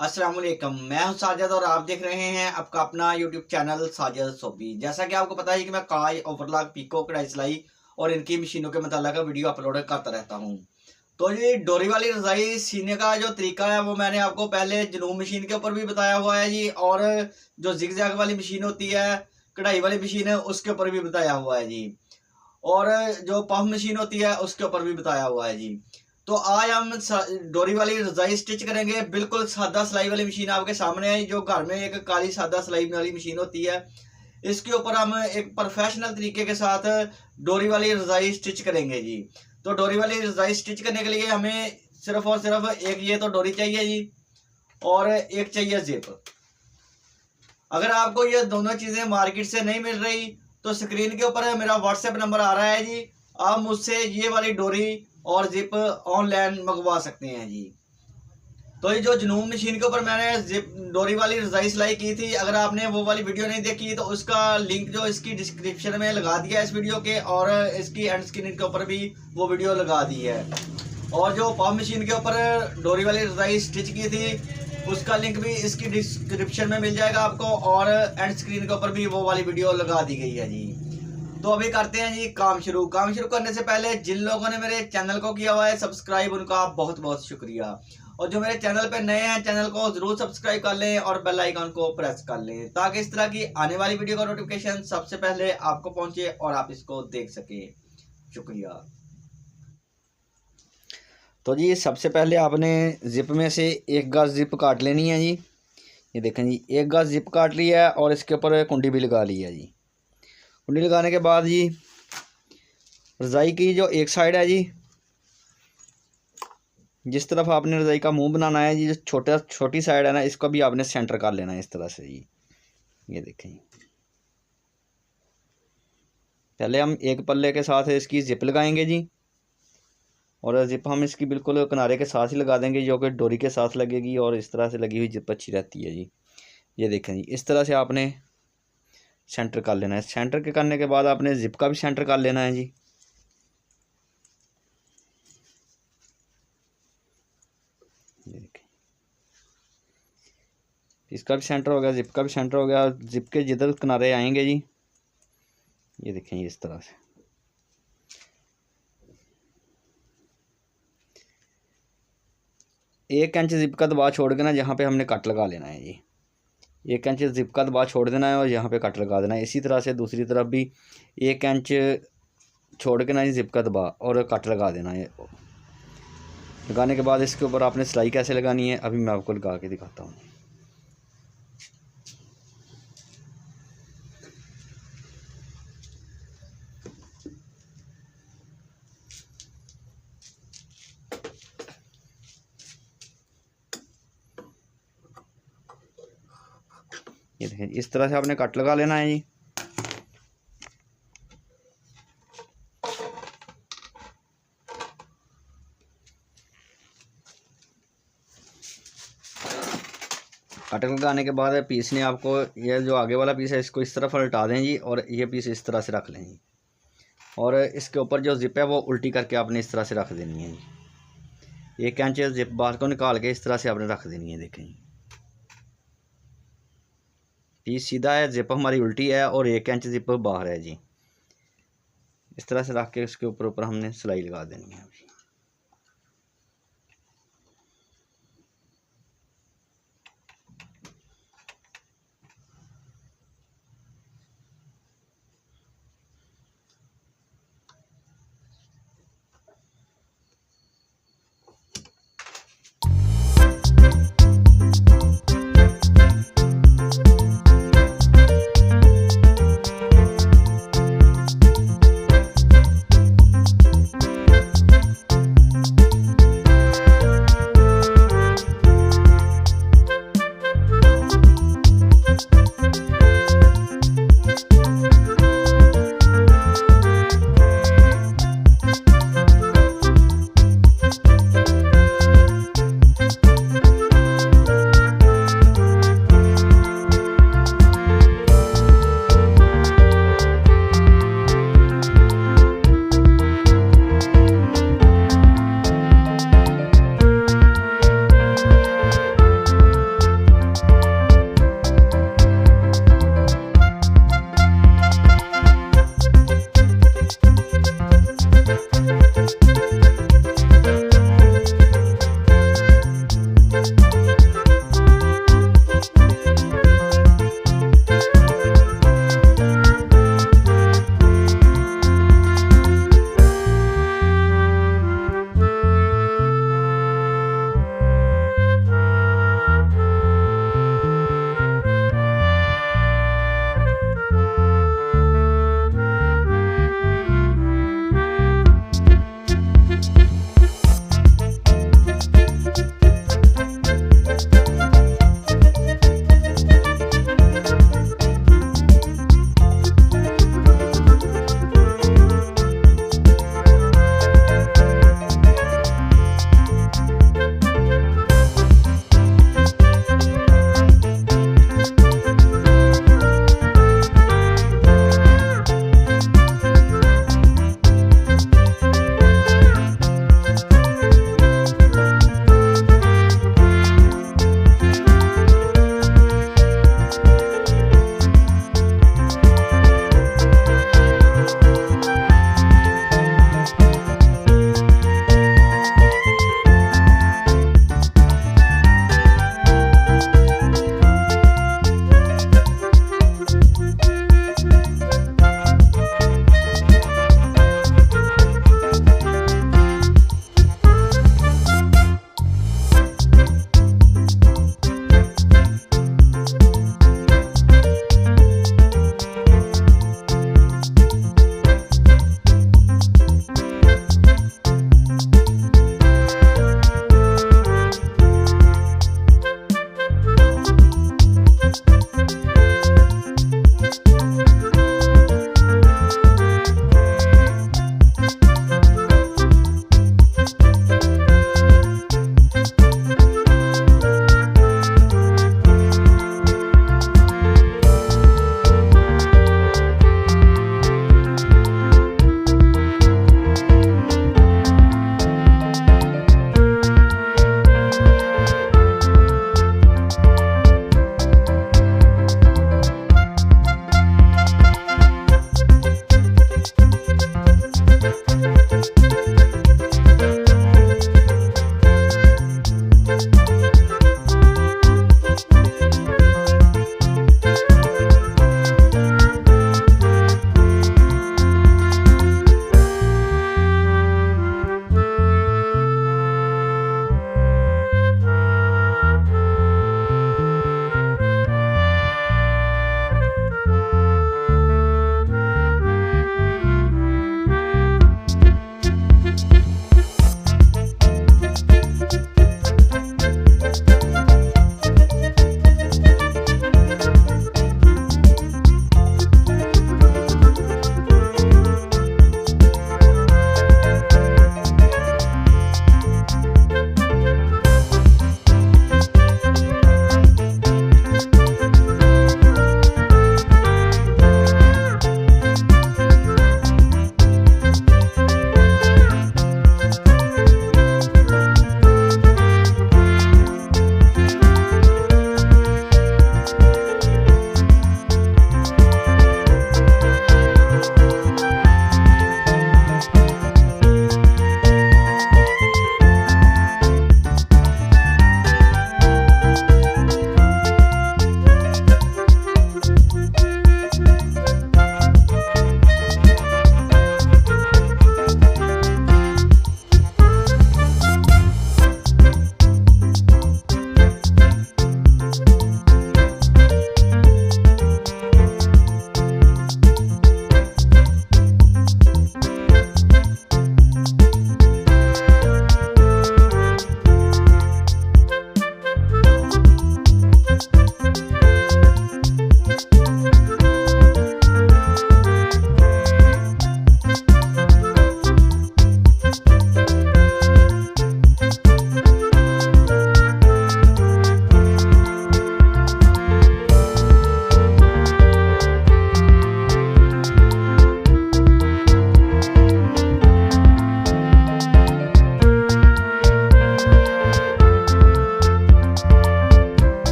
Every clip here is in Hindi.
अस्सलाम वालेकुम। मैं हूं साजिद और आप देख रहे हैं आपका अपना यूट्यूब चैनल साजिद सोबी। जैसा कि आपको पता है कि मैं काज, ओवरलॉक, पीको, कढ़ाई सिलाई और इनकी मशीनों के मतलब वीडियो अपलोड करता रहता हूं। तो ये डोरी वाली रजाई सीने का जो तरीका है वो मैंने आपको पहले जनूब मशीन के ऊपर भी बताया हुआ है जी, और जो जिग जैग वाली मशीन होती है, कढ़ाई वाली मशीन है, उसके ऊपर भी बताया हुआ है जी, और जो पफ मशीन होती है उसके ऊपर भी बताया हुआ है जी। तो आज हम डोरी वाली रजाई स्टिच करेंगे। बिल्कुल सादा सिलाई वाली मशीन आपके सामने है, जो घर में एक काली सादा सिलाई वाली मशीन होती है। इसके ऊपर हम एक प्रोफेशनल तरीके के साथ डोरी वाली रजाई स्टिच करेंगे जी। तो डोरी वाली रजाई स्टिच करने के लिए हमें सिर्फ और सिर्फ एक ये तो डोरी चाहिए जी, और एक चाहिए जिप। अगर आपको ये दोनों चीज़ें मार्केट से नहीं मिल रही तो स्क्रीन के ऊपर मेरा व्हाट्सएप नंबर आ रहा है जी, आप मुझसे ये वाली डोरी और जिप ऑनलाइन मंगवा सकते हैं जी। तो ये जो जनूब मशीन के ऊपर मैंने जिप डोरी वाली रजाई सिलाई की थी, अगर आपने वो वाली वीडियो नहीं देखी तो उसका लिंक जो इसकी डिस्क्रिप्शन में लगा दिया है इस वीडियो के, और इसकी एंड स्क्रीन के ऊपर भी वो वीडियो लगा दी है। और जो पफ मशीन के ऊपर डोरी वाली रजाई स्टिच की थी उसका लिंक भी इसकी डिस्क्रिप्शन में मिल जाएगा आपको, और एंड स्क्रीन के ऊपर भी वो वाली वीडियो लगा दी गई है जी। तो अभी करते हैं जी काम शुरू करने से पहले जिन लोगों ने मेरे चैनल को किया हुआ है सब्सक्राइब, उनका बहुत बहुत शुक्रिया। और जो मेरे चैनल पे नए हैं, चैनल को जरूर सब्सक्राइब कर लें और बेल आइकन को प्रेस कर लें, ताकि इस तरह की आने वाली वीडियो का नोटिफिकेशन सबसे पहले आपको पहुंचे और आप इसको देख सके। शुक्रिया। तो जी सबसे पहले आपने जिप में से एक गज जिप काट लेनी है जी। ये देखें जी, एक गज जिप काट लिया है और इसके ऊपर कुंडी भी लगा ली है जी। कुंडी लगाने के बाद जी रज़ाई की जो एक साइड है जी, जिस तरफ आपने रज़ाई का मुंह बनाना है जी, जो छोटी साइड है ना, इसको भी आपने सेंटर कर लेना है इस तरह से जी। ये देखें, पहले हम एक पल्ले के साथ इसकी जिप लगाएंगे जी, और जिप हम इसकी बिल्कुल किनारे के साथ ही लगा देंगे, जो कि डोरी के साथ लगेगी, और इस तरह से लगी हुई जिप अच्छी रहती है जी। ये देखें जी, इस तरह से आपने सेंटर कर लेना है। सेंटर के करने के बाद आपने जिप का भी सेंटर कर लेना है जी। ये देखें, इसका भी सेंटर हो गया, जिप का भी सेंटर हो गया। जिप के जिधर किनारे आएंगे जी, ये देखें इस तरह से। एक इंच जिप का दबाव छोड़ के ना जहाँ पे हमने कट लगा लेना है जी। एक इंच जिप का दबाव छोड़ देना है और यहाँ पे कट लगा देना है। इसी तरह से दूसरी तरफ भी एक इंच छोड़ के ना जिप का दबाव और कट लगा देना है। लगाने के बाद इसके ऊपर आपने सिलाई कैसे लगानी है अभी मैं आपको लगा के दिखाता हूँ। ये देखें, इस तरह से आपने कट लगा लेना है जी। कट लगाने के बाद पीस ने आपको, ये जो आगे वाला पीस है इसको इस तरफ उल्टा दें जी, और ये पीस इस तरह से रख लें जी, और इसके ऊपर जो जिप है वो उल्टी करके आपने इस तरह से रख देनी है जी। एक इंच जिप बाहर को निकाल के इस तरह से आपने रख देनी है। देखें जी, पीस सीधा है, जिप हमारी उल्टी है, और एक इंच जिप बाहर है जी। इस तरह से रख के इसके ऊपर हमने सिलाई लगा देनी है अभी।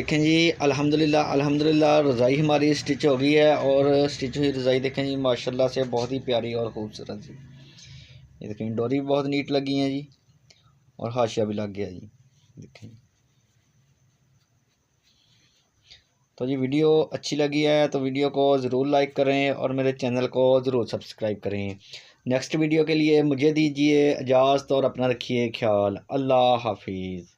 देखें जी, अल्हम्दुलिल्लाह अल्हम्दुलिल्लाह रज़ाई हमारी स्टिच हो गई है। और स्टिच हुई रज़ाई देखें जी माशाल्लाह से बहुत ही प्यारी और ख़ूबसूरत जी। ये देखें डोरी भी बहुत नीट लगी है जी और हाशिया भी लग गया जी। देखें तो जी वीडियो अच्छी लगी है तो वीडियो को ज़रूर लाइक करें और मेरे चैनल को ज़रूर सब्सक्राइब करें। नेक्स्ट वीडियो के लिए मुझे दीजिए इजाज़त और अपना रखिए ख्याल। अल्लाह हाफिज़।